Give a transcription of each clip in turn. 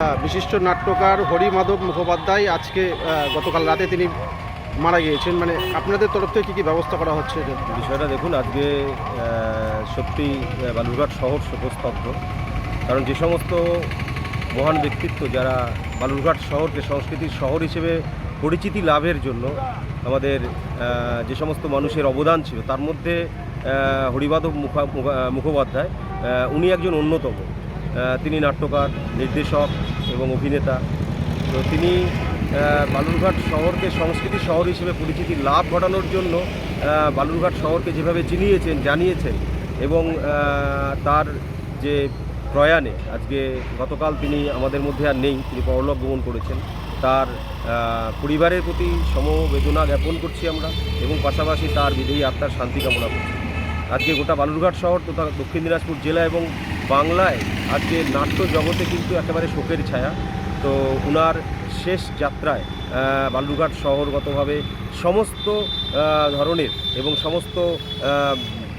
বিশিষ্ট নাট্যকার হরিমাধব মুখোপাধ্যায় আজকে গতকাল রাতে তিনি মারা গিয়েছেন। মানে আপনাদের তরফ থেকে কী ব্যবস্থা করা হচ্ছে? বিষয়টা দেখুন, আজকে সত্যি বালুরঘাট শহর শোকস্তব্ধ। কারণ যে সমস্ত মহান ব্যক্তিত্ব যারা বালুরঘাট শহরকে সংস্কৃতির শহর হিসেবে পরিচিতি লাভের জন্য আমাদের যে সমস্ত মানুষের অবদান ছিল, তার মধ্যে হরিমাধব মুখোপাধ্যায় উনি একজন অন্যতম। তিনি নাট্যকার, নির্দেশক এবং অভিনেতা। তো তিনি বালুরঘাট শহরকে সংস্কৃতি শহর হিসেবে পরিচিতি লাভ ঘটানোর জন্য বালুরঘাট শহরকে যেভাবে চিনিয়েছেন, জানিয়েছেন এবং তার যে প্রয়াণে আজকে গতকাল তিনি আমাদের মধ্যে আর নেই, তিনি পরলোক গমন করেছেন। তার পরিবারের প্রতি সমবেদনা জ্ঞাপন করছি আমরা এবং পাশাপাশি তার বিদেহী আত্মার শান্তি কামনা করছি। আজকে গোটা বালুরঘাট শহর তথা দক্ষিণ দিনাজপুর জেলা এবং বাংলায় আজকে নাট্য জগতে কিন্তু একেবারে শোকের ছায়া। তো ওনার শেষ যাত্রায় বালুরঘাট শহরগতভাবে সমস্ত ধরনের এবং সমস্ত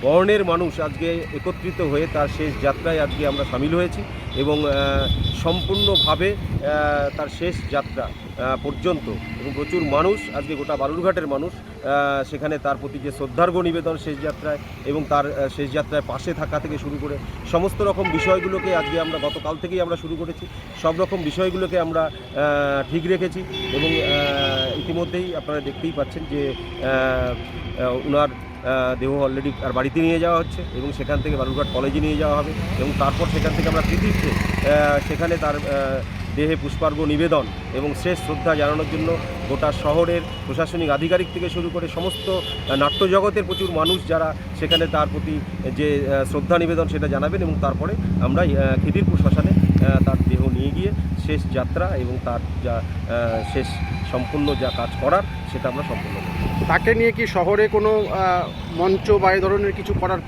বর্ণের মানুষ আজকে একত্রিত হয়ে তার শেষ যাত্রায় আজকে আমরা সামিল হয়েছি এবং সম্পূর্ণভাবে তার শেষ যাত্রা পর্যন্ত এবং প্রচুর মানুষ আজকে গোটা বালুরঘাটের মানুষ সেখানে তার প্রতি যে শ্রদ্ধার্ঘ নিবেদন শেষ যাত্রায় এবং তার শেষ যাত্রায় পাশে থাকা থেকে শুরু করে সমস্ত রকম বিষয়গুলোকে আজকে আমরা গতকাল থেকেই আমরা শুরু করেছি। সব রকম বিষয়গুলোকে আমরা ঠিক রেখেছি এবং ইতিমধ্যেই আপনারা দেখতেই পাচ্ছেন যে ওনার দেহ অলরেডি আর বাড়িতে নিয়ে যাওয়া হচ্ছে এবং সেখান থেকে বালুরঘাট কলেজে নিয়ে যাওয়া হবে এবং তারপর সেখান থেকে আমরা কৃতিত্বে সেখানে তার দেহে পুষ্পার্ঘ নিবেদন এবং শেষ শ্রদ্ধা জানানোর জন্য গোটা শহরের প্রশাসনিক আধিকারিক থেকে শুরু করে সমস্ত নাট্যজগতের প্রচুর মানুষ যারা সেখানে তার প্রতি যে শ্রদ্ধা নিবেদন সেটা জানাবেন এবং তারপরে আমরা খিদিরপুর শ্মশানে তার দেহ নিয়ে গিয়ে শেষ যাত্রা এবং তার যা শেষ সম্পূর্ণ যা কাজ করার সেটা আমরা সম্পূর্ণ করব। তাকে নিয়ে কি শহরে কোনো মঞ্চ বা এই ধরনের কিছু করার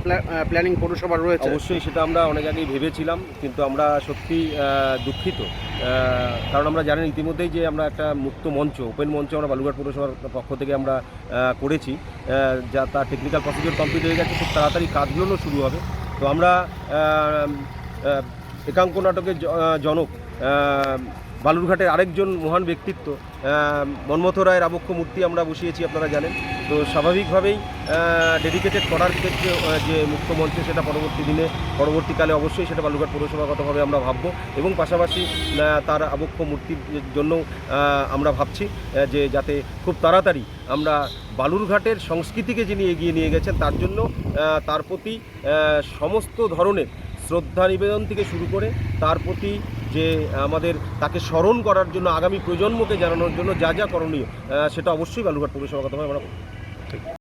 প্ল্যানিং পৌরসভার রয়েছে? অবশ্যই সেটা আমরা অনেক আগেই ভেবেছিলাম, কিন্তু আমরা সত্যি দুঃখিত। কারণ আমরা জানেন ইতিমধ্যেই যে আমরা একটা মুক্ত মঞ্চ, ওপেন মঞ্চ আমরা বালুরঘাট পৌরসভার পক্ষ থেকে আমরা করেছি, যা তার টেকনিক্যাল প্রসিডিওর কমপ্লিট হয়ে গেছে, খুব তাড়াতাড়ি কাজগুলো শুরু হবে। তো আমরা একাঙ্ক নাটকের জনক বালুরঘাটের আরেকজন মহান ব্যক্তিত্ব মন্মথ রায়ের আবক্ষ মূর্তি আমরা বসিয়েছি, আপনারা জানেন। তো স্বাভাবিকভাবেই ডেডিকেটেড করার ক্ষেত্রে যে মুক্ত মঞ্চ সেটা পরবর্তীকালে অবশ্যই সেটা বালুরঘাট পৌরসভাগতভাবে আমরা ভাববো এবং পাশাপাশি তার আবক্ষ মূর্তির জন্য আমরা ভাবছি যে যাতে খুব তাড়াতাড়ি আমরা বালুরঘাটের সংস্কৃতিকে যিনি এগিয়ে নিয়ে গেছেন তার জন্য তার প্রতি সমস্ত ধরনের শ্রদ্ধা নিবেদন থেকে শুরু করে তার প্রতি যে আমাদের তাকে স্মরণ করার জন্য আগামী প্রজন্মকে জানানোর জন্য যা যা করণীয় সেটা অবশ্যই বালুরঘাট পৌরসভাগতভাবে আমরা